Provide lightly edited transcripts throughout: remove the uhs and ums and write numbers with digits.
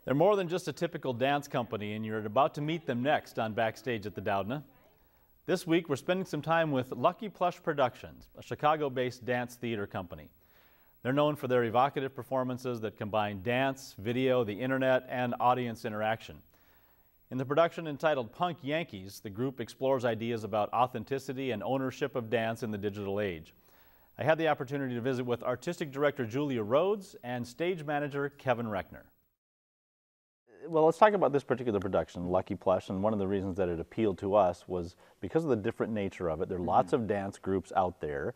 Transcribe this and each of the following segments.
They're more than just a typical dance company, and you're about to meet them next on Backstage at the Doudna. This week, we're spending some time with Lucky Plush Productions, a Chicago-based dance theater company. They're known for their evocative performances that combine dance, video, the internet, and audience interaction. In the production entitled Punk Yankees, the group explores ideas about authenticity and ownership of dance in the digital age. I had the opportunity to visit with artistic director Julia Rhodes and stage manager Kevin Reckner. Well, let's talk about this particular production, Lucky Plush, and one of the reasons that it appealed to us was because of the different nature of it. There are lots of dance groups out there,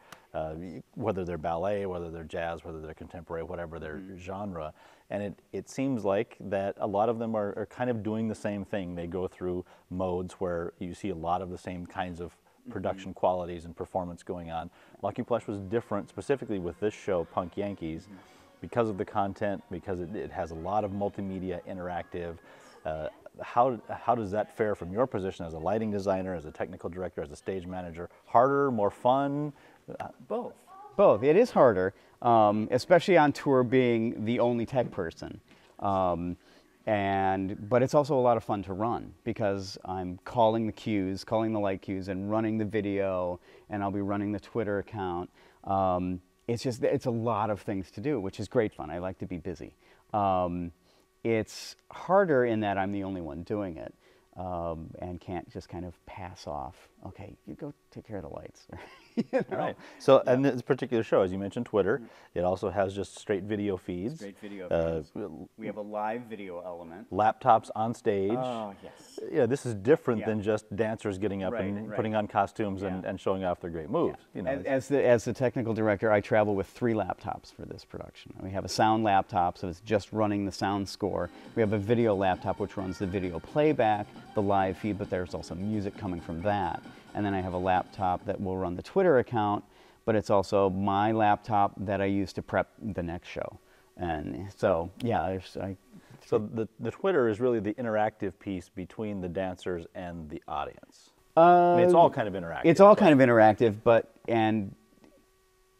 whether they're ballet, whether they're jazz, whether they're contemporary, whatever their genre, and it seems like that a lot of them are kind of doing the same thing. They go through modes where you see a lot of the same kinds of production qualities and performance going on. Lucky Plush was different, specifically with this show, Punk Yankees, because of the content, because it has a lot of multimedia interactive. How does that fare from your position as a lighting designer, as a technical director, as a stage manager? Harder, more fun? Both. Both. It is harder, especially on tour being the only tech person. But it's also a lot of fun to run because I'm calling the cues, calling the light cues, and running the video, and I'll be running the Twitter account. It's a lot of things to do, which is great fun. I like to be busy. It's harder in that I'm the only one doing it and can't just kind of pass off, okay, you go take care of the lights. You know? Right. So, and this particular show, as you mentioned, Twitter, it also has just straight video feeds. Straight video feeds. We have a live video element. Laptops on stage. Oh, yes. Yeah, this is different than just dancers getting up and putting on costumes and showing off their great moves. You know, as the technical director, I travel with 3 laptops for this production. We have a sound laptop, so it's just running the sound score. We have a video laptop, which runs the video playback, the live feed, but there's also music coming from that. And then I have a laptop that will run the Twitter account, but it's also my laptop that I use to prep the next show. And so, yeah. So the Twitter is really the interactive piece between the dancers and the audience. I mean, it's all kind of interactive. It's all kind of interactive, and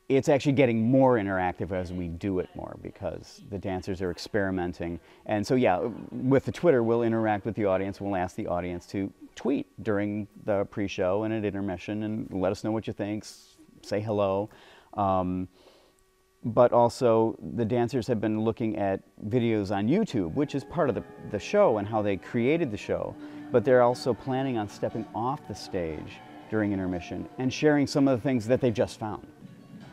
it's actually getting more interactive as we do it more because the dancers are experimenting. And so, yeah, with the Twitter, we'll interact with the audience. We'll ask the audience to tweet during the pre-show and at intermission and let us know what you think, say hello. But also, the dancers have been looking at videos on YouTube, which is part of the show and how they created the show. But they're also planning on stepping off the stage during intermission and sharing some of the things that they've just found,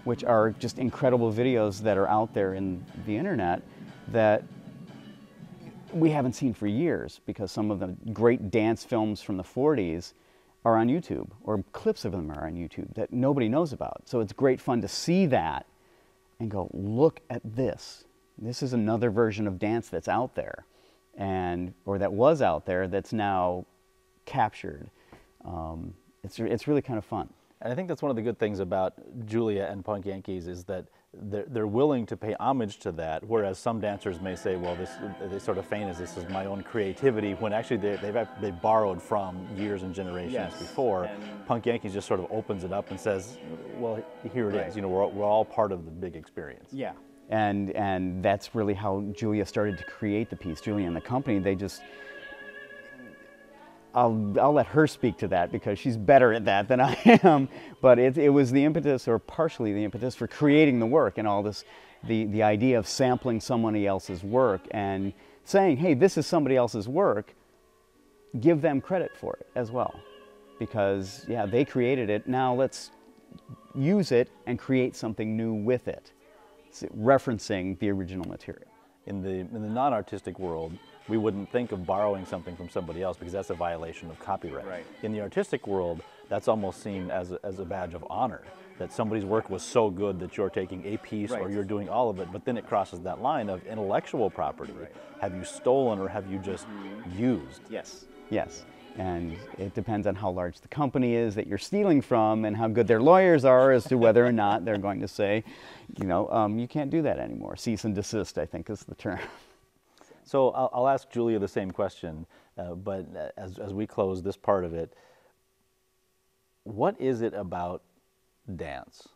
which are just incredible videos that are out there in the internet that we haven't seen for years because some of the great dance films from the 40s are on YouTube, or clips of them are on YouTube that nobody knows about. So it's great fun to see that and go, look at this. This is another version of dance that's out there, or that was out there that's now captured. It's really kind of fun. And I think that's one of the good things about Julia and Punk Yankees is that they're willing to pay homage to that, whereas some dancers may say, well, they sort of feign as this is my own creativity, when actually they borrowed from years and generations before. And Punk Yankees just sort of opens it up and says, well, here it is. You know, we're all part of the big experience. Yeah. And that's really how Julia started to create the piece. Julia and the company, they just... I'll let her speak to that because she's better at that than I am. But it was the impetus, or partially the impetus, for creating the work and all this, the idea of sampling somebody else's work and saying, hey, this is somebody else's work, give them credit for it as well. Because, yeah, they created it, now let's use it and create something new with it, referencing the original material. In the non-artistic world, we wouldn't think of borrowing something from somebody else because that's a violation of copyright. Right. In the artistic world, that's almost seen as a badge of honor, that somebody's work was so good that you're taking a piece or you're doing all of it, but then it crosses that line of intellectual property. Right. Have you stolen or have you just used? Yes. Yes. And it depends on how large the company is that you're stealing from and how good their lawyers are as to whether or not they're going to say, you know, you can't do that anymore. Cease and desist, I think, is the term. So I'll ask Julia the same question, but as we close this part of it, what is it about dance?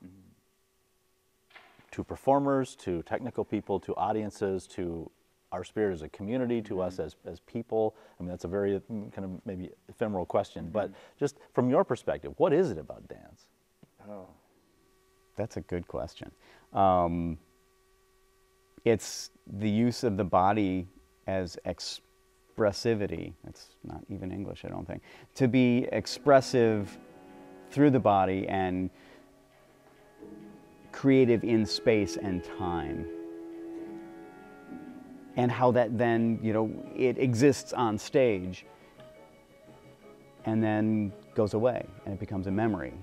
To performers, to technical people, to audiences, to our spirit as a community, to us as people? I mean, that's a very kind of maybe ephemeral question, but just from your perspective, what is it about dance? Oh, that's a good question. It's the use of the body as expressivity. It's not even English, I don't think. To be expressive through the body and creative in space and time. And how that then, you know, it exists on stage and then goes away and it becomes a memory.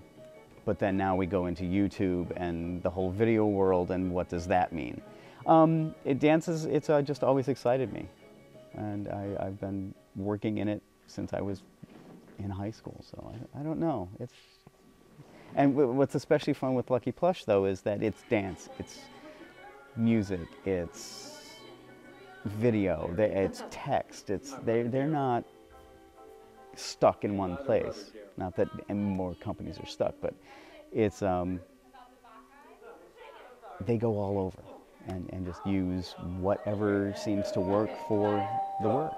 But then now we go into YouTube and the whole video world, and what does that mean? It's just always excited me. And I've been working in it since I was in high school, so I don't know. And what's especially fun with Lucky Plush, though, is that it's dance, it's music, it's video, it's text. They're not stuck in one place. Not that and more companies are stuck, but it's they go all over and just use whatever seems to work for the work.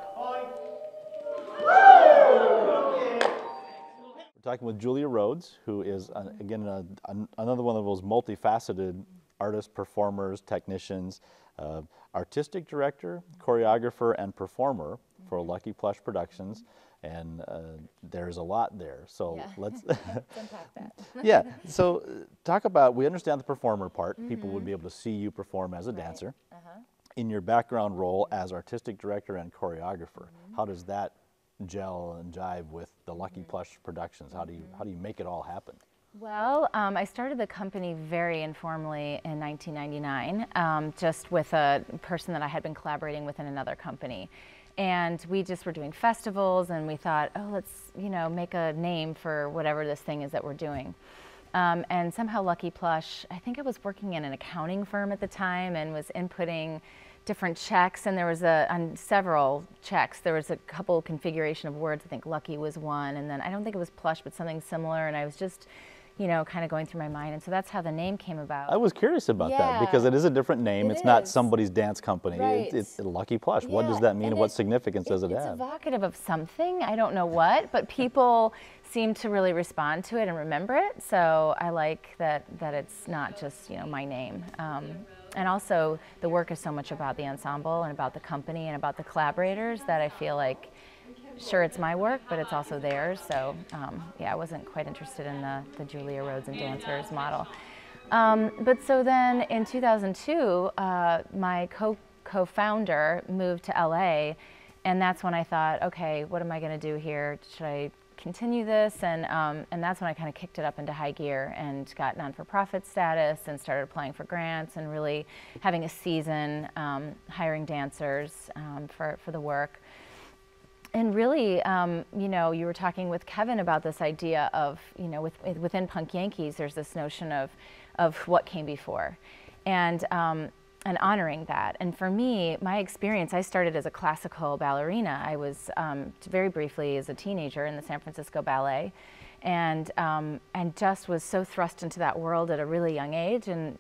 We're talking with Julia Rhodes, who is, again, another one of those multifaceted artists, performers, technicians, artistic director, choreographer, and performer for Lucky Plush Productions. And there's a lot there. So yeah. let's unpack that. Yeah. So talk about, we understand the performer part. People would be able to see you perform as a dancer. In your background role as artistic director and choreographer, how does that gel and jive with the Lucky Plush Productions? How do you make it all happen? Well, I started the company very informally in 1999, just with a person that I had been collaborating with in another company. And we just were doing festivals, and we thought, oh, let's, you know, make a name for whatever this thing is that we're doing. And somehow Lucky Plush, I think I was working in an accounting firm at the time and was inputting different checks, and there was on several checks, there was a couple configuration of words. I think Lucky was one, and then I don't think it was plush, but something similar, and I was just, you know, kind of going through my mind, and so that's how the name came about. I was curious about that, because it is a different name. It's not somebody's dance company. Right. It's Lucky Plush. What does that mean, and what significance does it have? It's evocative of something, I don't know what, but people seem to really respond to it and remember it, so I like that it's not just, you know, my name. And also, the work is so much about the ensemble and about the company and about the collaborators that I feel like, sure, it's my work, but it's also theirs. So, yeah, I wasn't quite interested in the Julia Rhodes and Dancers model. But so then in 2002, my co-founder moved to LA, and that's when I thought, okay, what am I going to do here? Should I continue this? And that's when I kind of kicked it up into high gear and got non-for-profit status and started applying for grants and really having a season, hiring dancers for the work. And really, you know, you were talking with Kevin about this idea of, you know, within Punk Yankees, there's this notion of what came before, and honoring that. And for me, my experience, I started as a classical ballerina. I was very briefly as a teenager in the San Francisco Ballet, and just was so thrust into that world at a really young age. And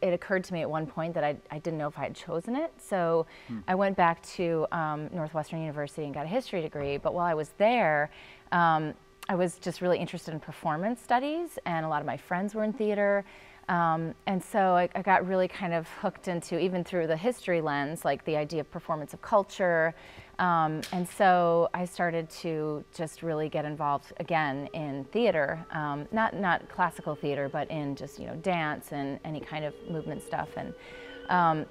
it occurred to me at one point that I didn't know if I had chosen it. So I went back to Northwestern University and got a history degree. But while I was there, I was just really interested in performance studies, and a lot of my friends were in theater. And so I got really kind of hooked into, even through the history lens, like the idea of performance of culture. And so I started to just really get involved again in theater, not classical theater, but in just, you know, dance and any kind of movement stuff. And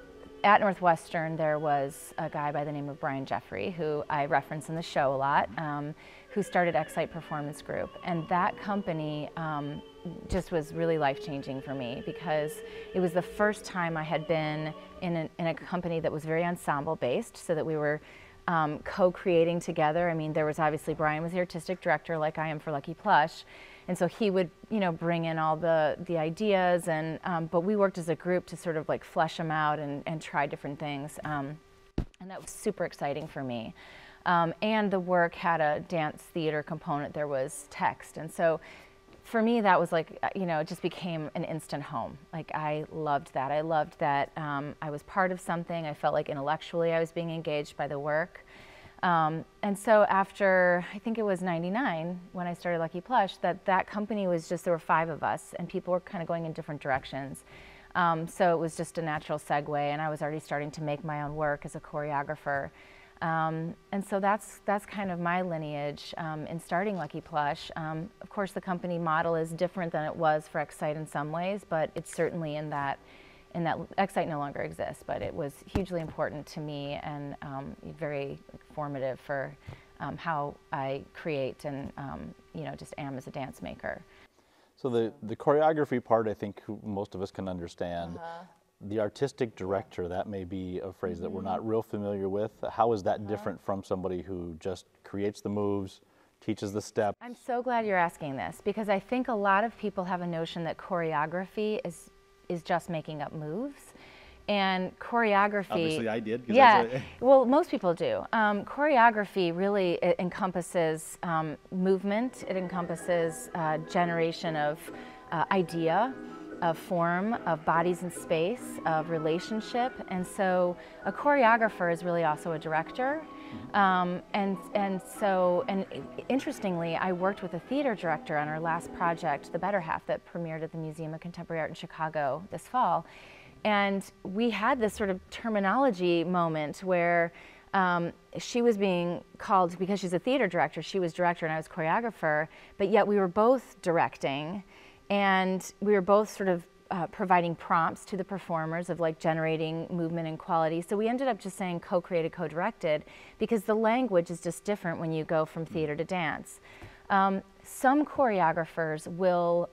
at Northwestern, there was a guy by the name of Brian Jeffrey, who I reference in the show a lot, who started Excite Performance Group. And that company just was really life-changing for me, because it was the first time I had been in a company that was very ensemble-based, so that we were co-creating together. I mean, there was obviously, Brian was the artistic director, like I am for Lucky Plush, and so he would, you know, bring in all the ideas, and but we worked as a group to sort of like flesh them out and try different things, and that was super exciting for me. And the work had a dance theater component. There was text, and so for me, that was like, you know, it just became an instant home. Like, I loved that. I loved that I was part of something. I felt like intellectually I was being engaged by the work. And so after, I think it was '99 when I started Lucky Plush, that company was just, there were 5 of us and people were kind of going in different directions. So it was just a natural segue, and I was already starting to make my own work as a choreographer. And so that's kind of my lineage in starting Lucky Plush. Of course, the company model is different than it was for Excite in some ways, but it's certainly in that Excite no longer exists, but it was hugely important to me and very formative for how I create and you know, just am as a dance maker. So the choreography part, I think most of us can understand. The artistic director, that may be a phrase that we're not real familiar with. How is that different from somebody who just creates the moves, teaches the steps? I'm so glad you're asking this, because I think a lot of people have a notion that choreography is just making up moves. And choreography... Obviously I did. Yeah, well, most people do. Choreography really encompasses movement. It encompasses generation of idea, of form, of bodies in space, of relationship. And so a choreographer is really also a director. And interestingly, I worked with a theater director on our last project, The Better Half, that premiered at the Museum of Contemporary Art in Chicago this fall. And we had this sort of terminology moment where she was being called, because she's a theater director, she was director and I was choreographer, but yet we were both directing, and we were both sort of providing prompts to the performers of like generating movement and quality. So we ended up just saying co-created, co-directed, because the language is just different when you go from theater to dance. Some choreographers will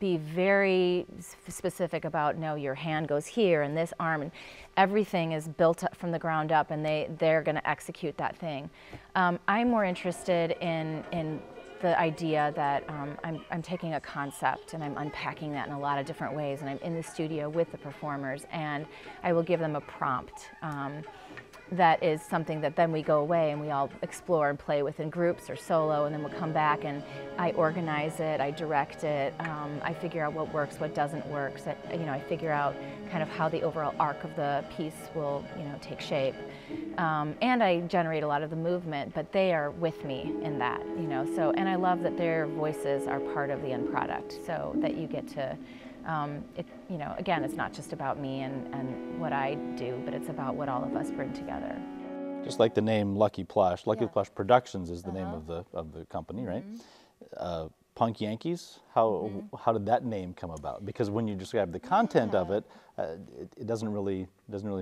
be very specific about, no, your hand goes here and this arm, and everything is built up from the ground up, and they're going to execute that thing. I'm more interested in the idea that I'm taking a concept and I'm unpacking that in a lot of different ways, and I'm in the studio with the performers, and I will give them a prompt that is something that then we go away and we all explore and play with in groups or solo, and then we'll come back and I organize it, I direct it, I figure out what works, what doesn't work, so, you know, I figure out kind of how the overall arc of the piece will, you know, take shape. And I generate a lot of the movement, but they are with me in that, you know, so, and I love that their voices are part of the end product, so that you get to, you know, again, it's not just about me and what I do, but it's about what all of us bring together. Just like the name Lucky Plush, Lucky Plush Productions is the name of the company, right? Punk Yankees, how did that name come about? Because when you describe the content of it, it doesn't really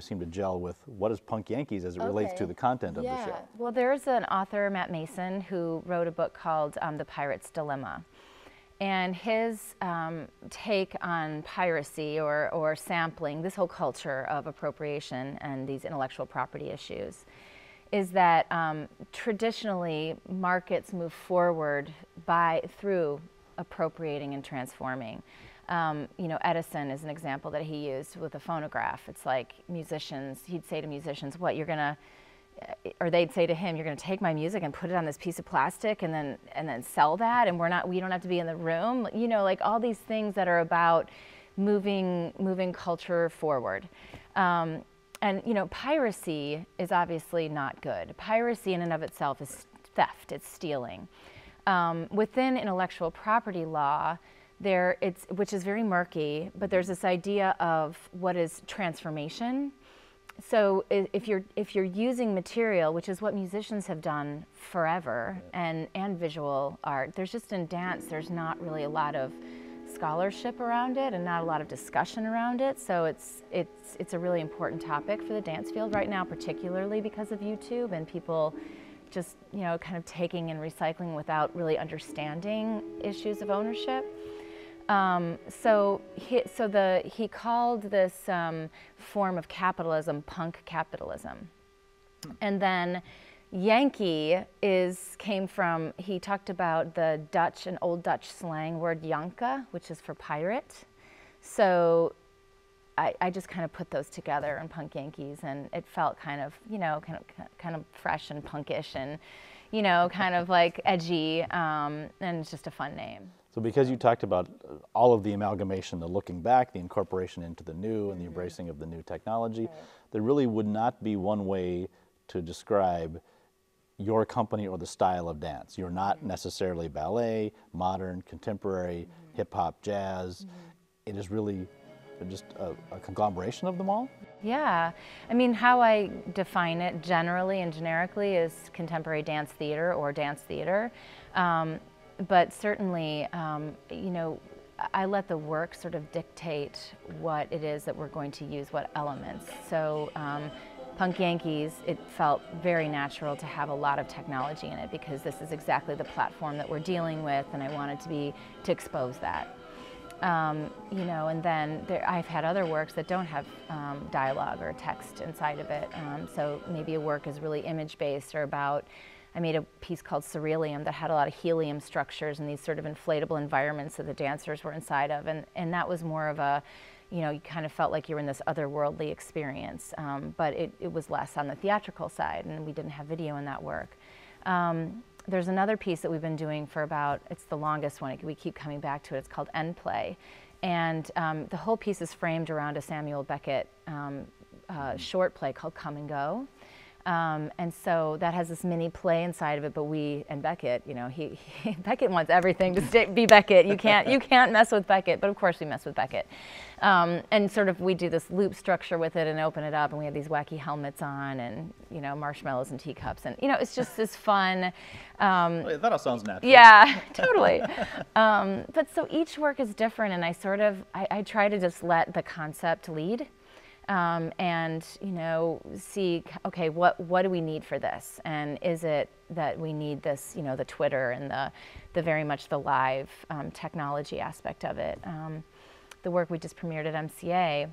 seem to gel with what is Punk Yankees as it relates to the content of the show. Well, there's an author, Matt Mason, who wrote a book called The Pirate's Dilemma. And his take on piracy or sampling, this whole culture of appropriation and these intellectual property issues, is that traditionally markets move forward through appropriating and transforming. You know, Edison is an example that he used with the phonograph. It's like musicians, he'd say to musicians, what, you're gonna, or they'd say to him, you're going to take my music and put it on this piece of plastic and then sell that, and we don't have to be in the room, you know, like all these things that are about moving culture forward. And you know, piracy is obviously not good. Piracy in and of itself is theft, it's stealing. Within intellectual property law, which is very murky, but there's this idea of what is transformation. So if you're using material, which is what musicians have done forever, and visual art, there's just in dance, there's not really a lot of scholarship around it and not a lot of discussion around it. So it's a really important topic for the dance field right now, particularly because of YouTube and people just, you know, kind of taking and recycling without really understanding issues of ownership. So he called this form of capitalism punk capitalism. And then Yankee came from, he talked about the Dutch, an old Dutch slang word Janke, which is for pirate. So I just kind of put those together in Punk Yankees, and it felt kind of, you know, kind of fresh and punkish and, you know, kind of like edgy, and it's just a fun name. So because you talked about all of the amalgamation, the looking back, the incorporation into the new, and the embracing of the new technology, there really would not be one way to describe your company or the style of dance. You're not necessarily ballet, modern, contemporary, hip-hop, jazz. It is really just a conglomeration of them all? Yeah, I mean, how I define it generally and generically is contemporary dance theater or dance theater. But certainly, you know, I let the work sort of dictate what it is that we're going to use, what elements. So Punk Yankees, it felt very natural to have a lot of technology in it because this is exactly the platform that we're dealing with, and I wanted to expose that. You know, and then I've had other works that don't have dialogue or text inside of it. So maybe a work is really image-based or about, I made a piece called Surrealium that had a lot of helium structures and these sort of inflatable environments that the dancers were inside of. And that was more of a, you know, you kind of felt like you were in this otherworldly experience. But it was less on the theatrical side, and we didn't have video in that work. There's another piece that we've been doing for about, it's the longest one, we keep coming back to it, it's called End Play. And the whole piece is framed around a Samuel Beckett short play called Come and Go. And so that has this mini play inside of it, but and Beckett, you know, Beckett wants everything to be Beckett. You can't mess with Beckett, but of course we mess with Beckett. And sort of we do this loop structure with it and open it up, and we have these wacky helmets on and, you know, marshmallows and teacups. And, you know, it's just this fun. That all sounds natural. Yeah, totally. But so each work is different, and I try to just let the concept lead. And, you know, see, okay, what do we need for this? And is it that we need this, you know, the Twitter and the very much the live technology aspect of it? The work we just premiered at MCA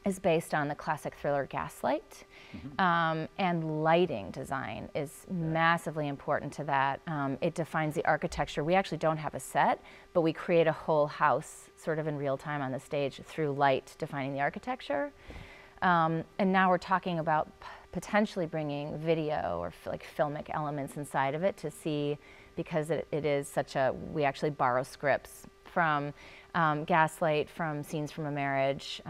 is based on the classic thriller Gaslight. And lighting design is massively important to that. It defines the architecture. We actually don't have a set, but we create a whole house sort of in real time on the stage through light defining the architecture. And now we're talking about potentially bringing video or like filmic elements inside of it to see, because it is such a, we actually borrow scripts from Gaslight, from Scenes from a Marriage,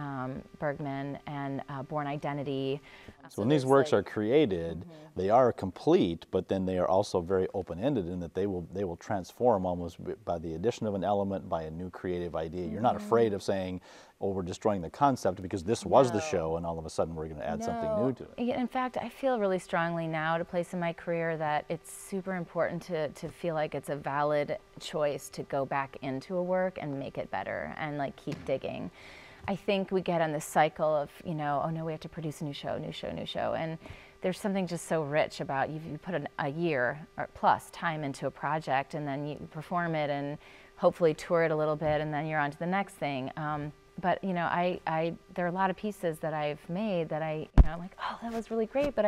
Bergman, and Born Identity. So when these works are created, they are complete, but then they are also very open-ended in that they will transform almost by the addition of an element, by a new creative idea. You're not afraid of saying, oh, we're destroying the concept because this was the show, and all of a sudden we're going to add something new to it. In fact, I feel really strongly now, at a place in my career, that it's super important to feel like it's a valid choice to go back into a work and make it better and like keep digging. I think we get on this cycle of, you know, oh no, we have to produce a new show, and there's something just so rich about you put a year or plus time into a project, and then you perform it and hopefully tour it a little bit, and then you're on to the next thing. But you know, there are a lot of pieces that I've made that I'm like, oh, that was really great, but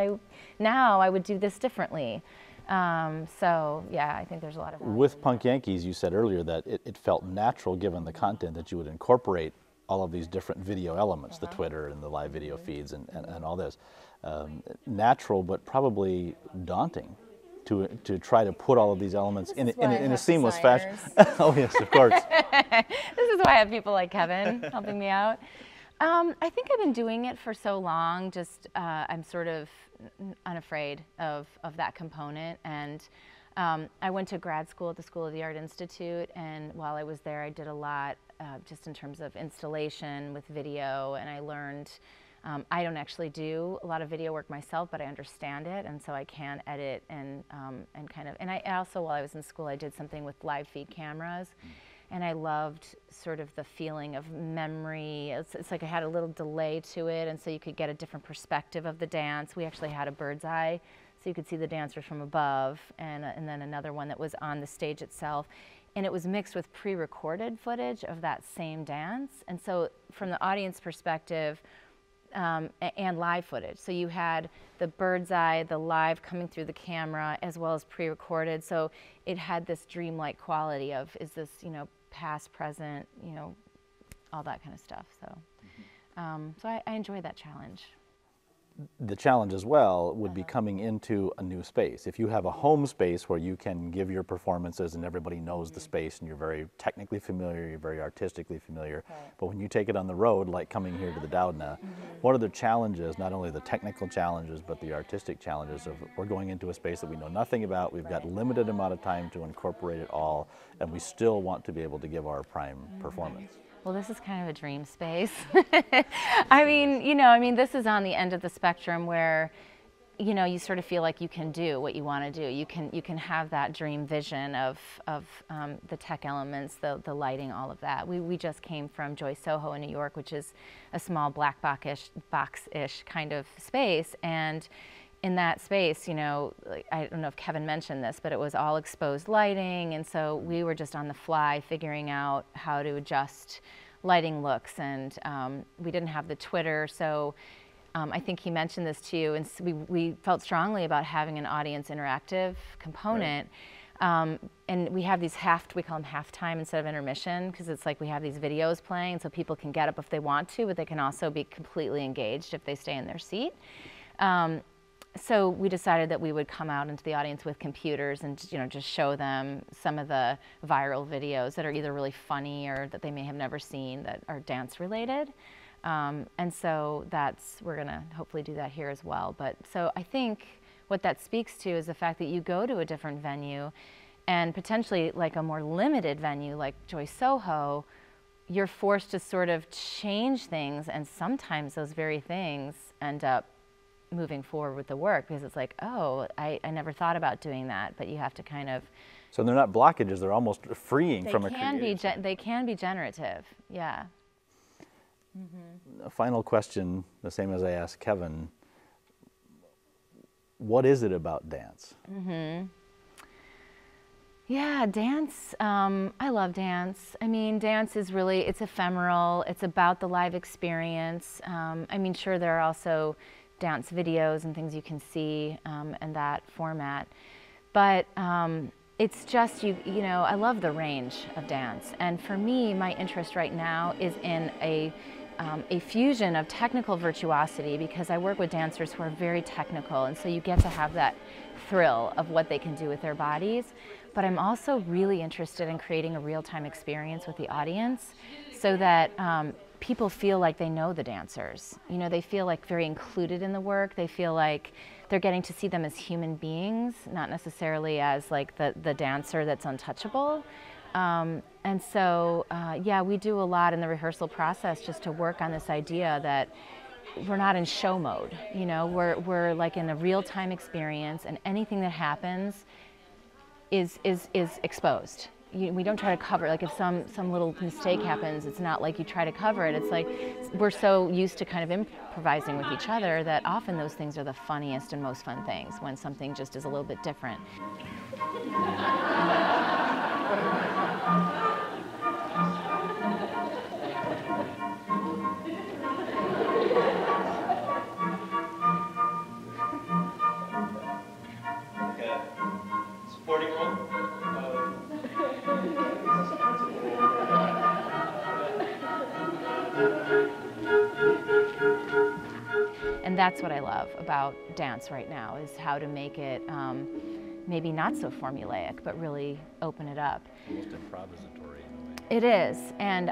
now I would do this differently. So yeah, I think there's a lot of value. With Punk Yankees, you said earlier that it felt natural, given the content, that you would incorporate all of these different video elements, the Twitter and the live video feeds and all this. Natural, but probably daunting to try to put all of these elements in a seamless fashion. Oh yes, of course. This is why I have people like Kevin helping me out. I think I've been doing it for so long, just I'm sort of unafraid of that component. And I went to grad school at the School of the Art Institute, and while I was there I did a lot just in terms of installation with video, and I learned I don't actually do a lot of video work myself, but I understand it, and so I can edit and kind of, and I also, while I was in school, I did something with live feed cameras, and I loved sort of the feeling of memory. It's like I had a little delay to it, and so you could get a different perspective of the dance. We actually had a bird's eye, so you could see the dancers from above, and then another one that was on the stage itself. And it was mixed with pre-recorded footage of that same dance. And so from the audience perspective, and live footage. So you had the bird's eye, the live coming through the camera, as well as pre-recorded. So it had this dreamlike quality of, is this, you know, past, present, you know, all that kind of stuff. So, so I enjoy that challenge. The challenge as well would be coming into a new space. If you have a home space where you can give your performances and everybody knows the space and you're very technically familiar, you're very artistically familiar, but when you take it on the road, like coming here to the Doudna, what are the challenges, not only the technical challenges, but the artistic challenges of we're going into a space that we know nothing about, we've got limited amount of time to incorporate it all, and we still want to be able to give our prime performance? Well, this is kind of a dream space. I mean, this is on the end of the spectrum where, you sort of feel like you can do what you want to do. You can have that dream vision of the tech elements, the lighting, all of that. We just came from Joy Soho in New York, which is a small black box-ish kind of space, and in that space, I don't know if Kevin mentioned this, but it was all exposed lighting, and so we were just on the fly figuring out how to adjust lighting looks, and we didn't have the Twitter, so I think he mentioned this to you, and so we felt strongly about having an audience interactive component. Right. And we have these we call them halftime instead of intermission, because it's like we have these videos playing, so people can get up if they want to, but they can also be completely engaged if they stay in their seat. So we decided that we would come out into the audience with computers and just show them some of the viral videos that are either really funny or that they may have never seen that are dance related. And so we're gonna hopefully do that here as well. But so I think what that speaks to is the fact that you go to a different venue and potentially like a more limited venue like Joy Soho, you're forced to sort of change things, and sometimes those very things end up moving forward with the work, because it's like, oh, I never thought about doing that, but you have to kind of... So they're not blockages, they're almost freeing from a creative. They can be generative, yeah. A final question, the same as I asked Kevin. What is it about dance? Yeah, dance, I love dance. I mean, dance is really, it's ephemeral, it's about the live experience. I mean, sure, there are also dance videos and things you can see in that format. But it's just, I love the range of dance. And for me, my interest right now is in a fusion of technical virtuosity, because I work with dancers who are very technical, and so you get to have that thrill of what they can do with their bodies. But I'm also really interested in creating a real-time experience with the audience so that people feel like they know the dancers. They feel like very included in the work. They feel like they're getting to see them as human beings, not necessarily as like the dancer that's untouchable. And so, yeah, we do a lot in the rehearsal process just to work on this idea that we're not in show mode. We're like in a real-time experience, and anything that happens is exposed. We don't try to cover, like if some little mistake happens, it's not like you try to cover it. It's like we're so used to kind of improvising with each other that often those things are the funniest and most fun things, when something just is a little bit different. Supporting role. And that's what I love about dance right now, is how to make it maybe not so formulaic, but really open it up. Almost improvisatory in a way. It is, and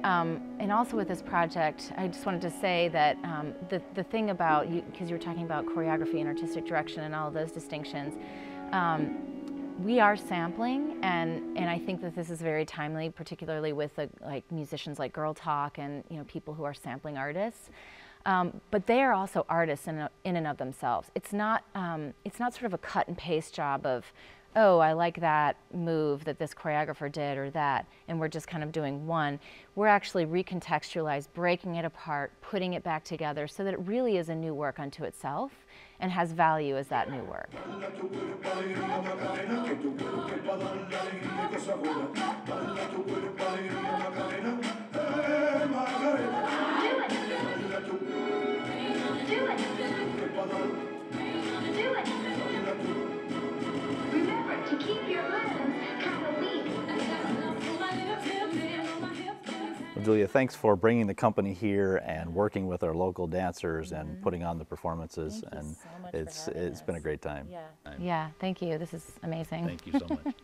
also with this project, I just wanted to say that the thing about, because you were talking about choreography and artistic direction and all of those distinctions, we are sampling, and I think that this is very timely, particularly with like musicians like Girl Talk and people who are sampling artists. But they are also artists in and of themselves. It's not sort of a cut and paste job of, oh, I like that move that this choreographer did or that, and we're just kind of doing one. We're actually recontextualized, breaking it apart, putting it back together so that it really is a new work unto itself and has value as that new work. Julia, thanks for bringing the company here and working with our local dancers and putting on the performances. Thank you and so much it's for having been a us. great time. Yeah, thank you. This is amazing. Thank you so much.